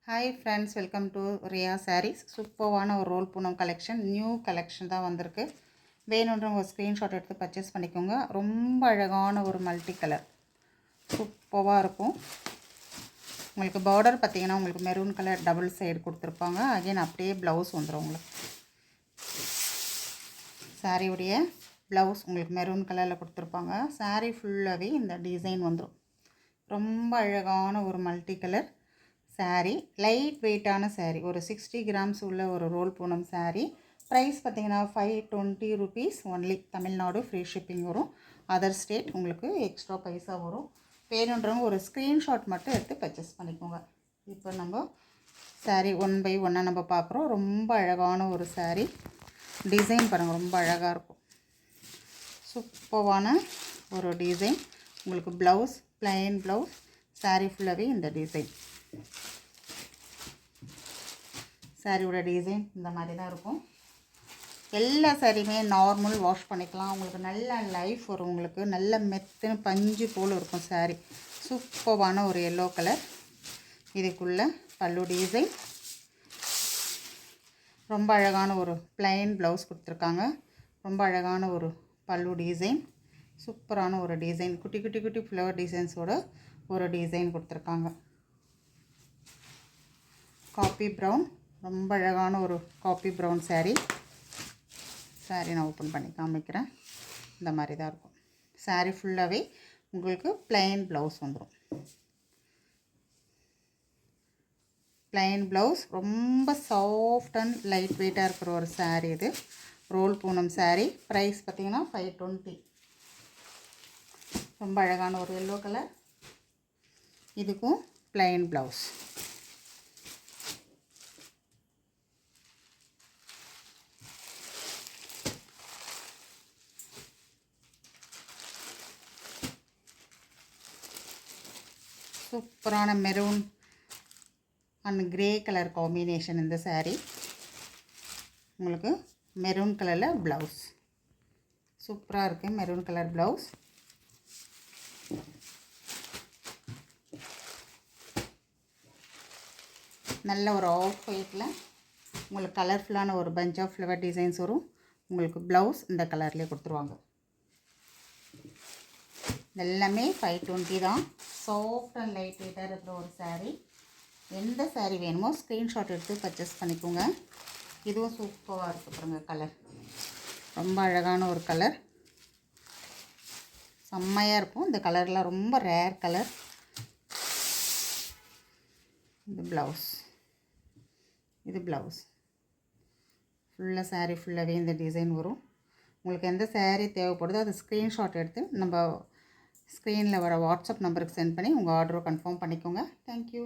Hi friends, welcome to Riya sarees. சூப்பரான ஒரு roll Poonam collection, new collection தான் வந்திருக்கு. வேணுன்றவங்க ஒரு ஸ்க்ரீன்ஷாட் எடுத்து பர்ச்சேஸ் பண்ணிக்கோங்க. ரொம்ப அழகான ஒரு மல்டி கலர் சூப்பராக இருக்கும். உங்களுக்கு பார்டர் பார்த்திங்கன்னா உங்களுக்கு மெரூன் கலர் டபுள் சைடு கொடுத்துருப்பாங்க. அகைன் அப்படியே ப்ளவுஸ் வந்துடும். உங்களுக்கு சாரியுடைய ப்ளவுஸ் உங்களுக்கு மெரூன் கலரில் கொடுத்துருப்பாங்க. சாரீ ஃபுல்லாகவே இந்த டிசைன் வந்துடும். ரொம்ப அழகான ஒரு மல்டி கலர் சாரீ, லைட் வெயிட்டான சாரீ, ஒரு 60 கிராம்ஸ் உள்ள ஒரு ரோல் பூனம் சாரீ. ப்ரைஸ் பார்த்திங்கன்னா 520 rupees only. Tamil Nadu free shipping வரும். அதர் ஸ்டேட் உங்களுக்கு எக்ஸ்ட்ரா பைசா வரும். வேணுன்றவங்க ஒரு ஸ்க்ரீன்ஷாட் மட்டும் எடுத்து பர்ச்சேஸ் பண்ணிக்கோங்க. இப்போ நம்ம சாரீ ஒன் பை ஒன்னாக நம்ம பார்க்குறோம். ரொம்ப அழகான ஒரு சாரீ. டிசைன் பாருங்கள், ரொம்ப அழகாக இருக்கும். சூப்பரான ஒரு டிசைன். உங்களுக்கு ப்ளவுஸ் ப்ளைன் ப்ளவுஸ், சாரீ ஃபுல்லாகவே இந்த டிசைன். சாரியோட டிசைன் இந்த மாதிரி தான் இருக்கும். எல்லா சாரியுமே நார்மல் வாஷ் பண்ணிக்கலாம். உங்களுக்கு நல்ல லைஃப் வரும். உங்களுக்கு நல்ல மெத்துன்னு பஞ்சு போல் இருக்கும் சாரீ. சூப்பரான ஒரு எல்லோ கலர். இதுக்குள்ள பல்லு டிசைன். ரொம்ப அழகான ஒரு ப்ளைன் ப்ளவுஸ் கொடுத்துருக்காங்க. ரொம்ப அழகான ஒரு பல்லு டிசைன். சூப்பரான ஒரு டிசைன். குட்டி குட்டி குட்டி ஃப்ளவர் டிசைன்ஸோட ஒரு டிசைன் கொடுத்துருக்காங்க. காப்பி ப்ரௌன், ரொம்ப அழகான ஒரு காப்பி ப்ரௌன் சாரீ. நான் ஓப்பன் பண்ணி காமிக்கிறேன். இந்த மாதிரி தான் இருக்கும். சாரீ ஃபுல்லாகவே உங்களுக்கு ப்ளைன் ப்ளவுஸ் வந்துடும். ப்ளைன் ப்ளவுஸ், ரொம்ப சாஃப்ட் அண்ட் லைட் வெயிட்டாக இருக்கிற ஒரு சாரீ இது. ரோல் பூனம் சாரீ. ப்ரைஸ் பார்த்திங்கன்னா 520. ரொம்ப அழகான ஒரு எல்லோ கலர். இதுக்கும் ப்ளைன் ப்ளவுஸ். சூப்பரான maroon and grey colour combination இந்த சாரீ. உங்களுக்கு மெரூன் கலரில் ப்ளவுஸ் சூப்பராக இருக்குது. Maroon colour blouse. நல்ல ஒரு ஆஃப் ஒயிட்டில் உங்களுக்கு கலர்ஃபுல்லான ஒரு பஞ்ச் ஆஃப் ஃப்ளவர் டிசைன்ஸ் வரும். உங்களுக்கு ப்ளவுஸ் இந்த கலர்லேயே கொடுத்துருவாங்க. எல்லாமே 520 தான். சாஃப்ட் அண்ட் லைட் வெயிட்டாக இருக்கிற ஒரு சாரீ. எந்த சாரீ வேணுமோ ஸ்க்ரீன்ஷாட் எடுத்து பர்ச்சேஸ் பண்ணிக்கோங்க. இதுவும் சூப்பராக இருக்குது பாருங்கள். கலர் ரொம்ப அழகான ஒரு கலர். செம்மையாக இருக்கும். இந்த கலர்லாம் ரொம்ப ரேர் கலர். இது ப்ளவுஸ். இது ப்ளவுஸ். ஃபுல்லாக சாரீ ஃபுல்லாகவே இந்த டிசைன் வரும். உங்களுக்கு எந்த சாரீ தேவைப்படுதோ அது ஸ்க்ரீன்ஷாட் எடுத்து நம்ம ஸ்க்ரீனில் வர வாட்ஸ்அப் நம்பருக்கு சென்ட் பண்ணி உங்கள் ஆர்டரை கன்ஃபார்ம் பண்ணிக்கோங்க. தேங்க்யூ.